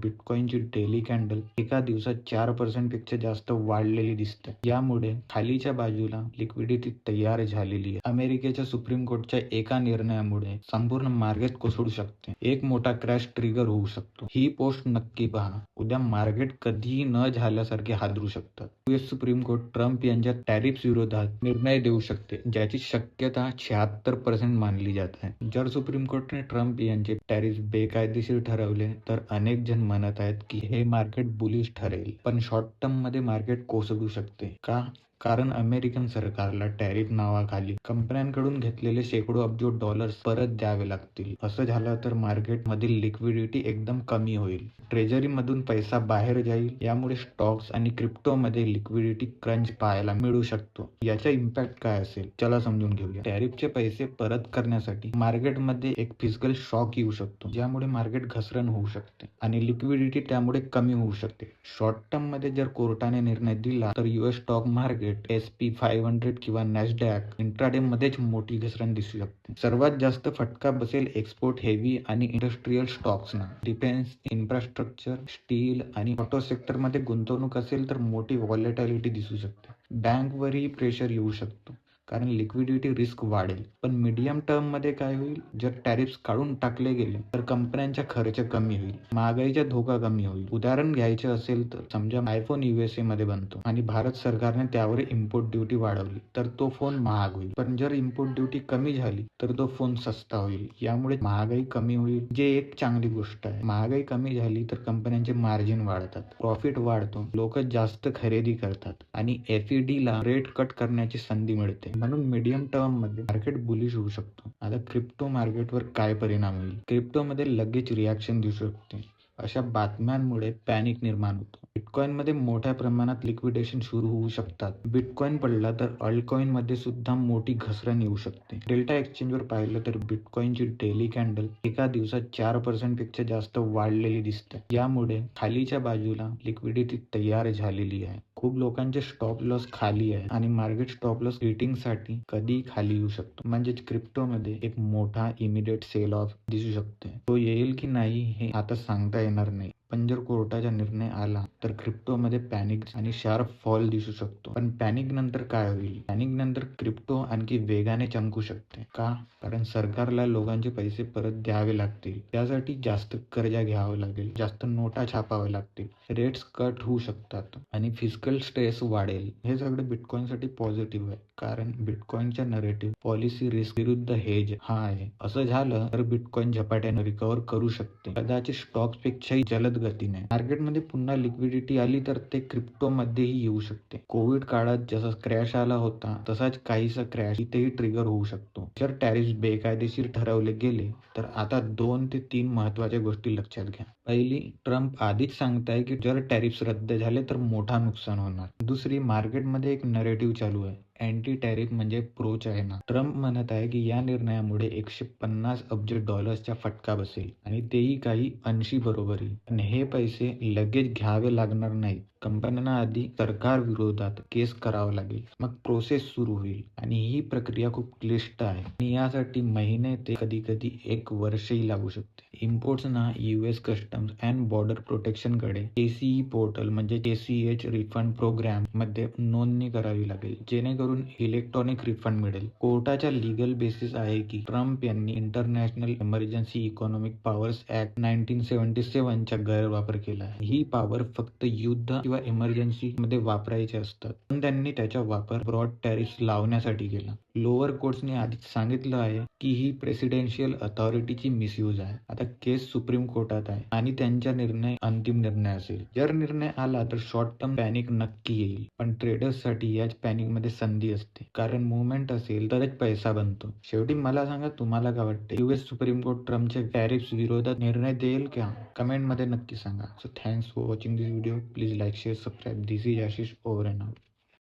बिटकॉइनची daily candle एका दिवसात 4% पेक्षा जास्त वाढलेली दिसते. यामुळे खालीच्या बाजूला लिक्विडिटी तयार झालेली आहे. अमेरिकेच्या सुप्रीम कोर्टच्या एका निर्णयामुळे संपूर्ण मार्केट कोसळू शकते. एक मोठा क्रॅश ट्रिगर होऊ शकतो. ही पोस्ट नक्की पहा. उद्या मार्केट कधीही न झाल्यासारखे हादरू शकतात. यूएस सुप्रीम कोर्ट ट्रम्प यांच्या टॅरिफ्स विरोधात निर्णय देऊ शकते, ज्याची शक्यता 76% मानली जात आहे. जर सुप्रीम कोर्टाने ट्रम्प यांचे टॅरिफ बेकायदेशीर ठरवले तर अनेक जण म्हणत आहेत की हे मार्केट बुलिश ठरेल, पण शॉर्ट टर्म मध्ये मार्केट कोसळू शकते. का? कारण अमेरिकन सरकारला टॅरिफ नावाखाली कंपन्यांकडून घेतलेले शेकडो अब्ज डॉलर्स परत द्यावे लागतील. असं झालं तर मार्केट मधील लिक्विडिटी एकदम कमी होईल. ट्रेजरी मधून पैसा बाहेर जाईल. यामुळे स्टॉक्स आणि क्रिप्टोमध्ये लिक्विडिटी क्रंच पाहायला मिळू शकतो. याचा इम्पॅक्ट काय असेल चला समजून घेऊया. टॅरिफचे पैसे परत करण्यासाठी मार्केटमध्ये एक फिजिकल शॉक येऊ शकतो, ज्यामुळे मार्केट घसरण होऊ शकते आणि लिक्विडिटी त्यामुळे कमी होऊ शकते. शॉर्ट टर्म मध्ये जर कोर्टाने निर्णय दिला तर यूएस स्टॉक मार्केट SP 500 किंवा नॅसडॅक इंट्राडे मध्येच मोठी घसरण दिसू शकते. सर्वात जास्त फटका बसेल एक्सपोर्ट हेवी आणि इंडस्ट्रियल स्टॉक्सना. डिफेन्स, इन्फ्रास्ट्रक्चर, स्टील आणि ऑटो सेक्टर मध्ये गुंतवणूक असेल तर मोठी व्हॉलेटिलिटी दिसू शकते. बँकवरही प्रेशर येऊ शकतो कारण लिक्विडिटी रिस्क वाढेल. पण मीडियम टर्म मध्ये काय होईल? जर टॅरिफ्स काढून टाकले गेले तर कंपन्यांचा खर्च कमी होईल, महागाईचा धोका कमी होईल. उदाहरण घ्यायचे असेल तर समजा आयफोन USA मध्ये बनतो आणि भारत सरकारने त्यावर इम्पोर्ट ड्युटी वाढवली तर तो फोन महाग होईल. पण जर इम्पोर्ट ड्युटी कमी झाली तर तो फोन सस्ता होईल. यामुळे महागाई कमी होईल, जे एक चांगली गोष्ट आहे. महागाई कमी झाली तर कंपन्यांचे मार्जिन वाढतात, प्रॉफिट वाढतो, लोक जास्त खरेदी करतात आणि FED ला रेट कट करण्याची संधी मिळते. म्हणून मीडियम टर्म मध्ये मार्केट बुलिश होऊ शकतो. आता क्रिप्टो मार्केटवर काय परिणाम होईल? क्रिप्टोमध्ये लगेच रिॲक्शन दिसू शकते. अशा बातम्यांमुळे पॅनिक निर्माण होतो. बिटकॉइन मध्ये मोठ्या प्रमाणात लिक्विडेशन सुरू होऊ शकतात. बिटकॉइन पडला तर अल्टकॉइन मध्ये सुद्धा मोठी घसरण येऊ शकते. डेल्टा एक्सचेंजवर पाहिलं तर बिटकॉइनची डेली कॅन्डल एका दिवसात 4% पेक्षा जास्त वाढलेली दिसते. यामुळे खालीच्या बाजूला लिक्विडिटी तयार झालेली आहे. खूप लोकांचे स्टॉप लॉस खाली आहे आणि मार्केट स्टॉप लॉस हिटिंग साठी कधी खाली येऊ शकतो. म्हणजेच क्रिप्टोमध्ये एक मोठा इमिडिएट सेल ऑफ दिसू शकते. तो येईल की नाही हे आता सांगता येणार नाही. पण जर कोर्टाचा निर्णय आला तर क्रिप्टोमध्ये पॅनिक आणि शार्प फॉल दिसू शकतो. पण पॅनिक नंतर काय होईल? पॅनिक नंतर क्रिप्टो आणखी वेगाने चमकू शकते. का? कारण सरकारला लोकांचे पैसे परत द्यावे लागतील. त्यासाठी जास्त कर्ज घ्यावं लागेल, जास्त नोटा छापाव्या लागतील, रेट्स कट होऊ शकतात आणि फिजिकल स्ट्रेस वाढेल. हे सगळं बिटकॉइनसाठी पॉझिटिव्ह आहे, कारण बिटकॉइनच्या नरेटिव्ह पॉलिसी रिस्क विरुद्ध हेज हा आहे. असं झालं तर बिटकॉइन झपाट्याने रिकव्हर करू शकते, कदाचित स्टॉक्स पेक्षाही जलद गतीने. मार्केटमध्ये पुन्हा लिक्विडिटी आली तर ते क्रिप्टो मध्येही येऊ शकते. कोविड काळात जसा क्रॅश आला होता तसाच काहीसा क्रॅश इथेही ट्रिगर होऊ शकतो. जर टॅरिफ बेकायदेशीर ठरवले गेले तर आता 2 ते 3 महत्वाच्या गोष्टी लक्षात घ्या. पहिली, ट्रम्प आधीच सांगताय की जर टॅरिफ्स रद्द झाले तर मोठा नुकसान होणार. दुसरी, मार्केटमध्ये एक नरेटिव्ह चालू आहे, अँटी टॅरिफ म्हणजे प्रो चायना. ट्रम्प म्हणत आहे की या निर्णयामुळे 150 अब्ज डॉलर्सचा फटका बसेल आणि तेही काही अंशी बरोबरी. पण हे पैसे लगेच घ्यावे लागणार नाहीत. कंपन्यांना आधी सरकार विरोधात केस करावं लागेल, मग प्रोसेस सुरू होईल आणि ही प्रक्रिया खूप क्लिष्ट आहे आणि यासाठी महिने ते कधी कधी 1 वर्षही लागू शकते. इम्पोर्ट्सना US customs and border protection कडे ACE पोर्टल म्हणजे ACH रिफंड प्रोग्राम मध्ये नोंदणी करावी लागेल, जेणेकरून इलेक्ट्रॉनिक रिफंड मिळेल. कोर्टाच्या लीगल बेसिस आहे की ट्रम्प यांनी international emergency economic powers act 1977 चा गैरवापर केला आहे. ही पॉवर फक्त युद्ध किंवा इमर्जन्सी मध्ये वापरायचे असतात, पण त्यांनी त्याचा वापर ब्रॉड टॅरिफ्स लावण्यासाठी केला. लोअर कोर्ट्सने आधीच सांगितलं आहे की ही प्रेसिडेन्शियल अथॉरिटीची मिसयूज आहे. आता केस सुप्रीम कोर्टात आहे आणि त्यांचा निर्णय अंतिम निर्णय असेल. जर निर्णय आला तर शॉर्ट टर्म पॅनिक नक्की येईल, पण ट्रेडर्ससाठी याच पॅनिक मध्ये संधी असते, कारण मुवमेंट असेल तरच पैसा बनतो. शेवटी मला सांगा, तुम्हाला काय वाटते? US सुप्रीम कोर्ट ट्रम्पच्या टॅरिफ्स विरोधात निर्णय देईल का? कमेंट मध्ये नक्की सांगा. So thanks for watching this video. Please like, share, subscribe. This is Ashish, over and out.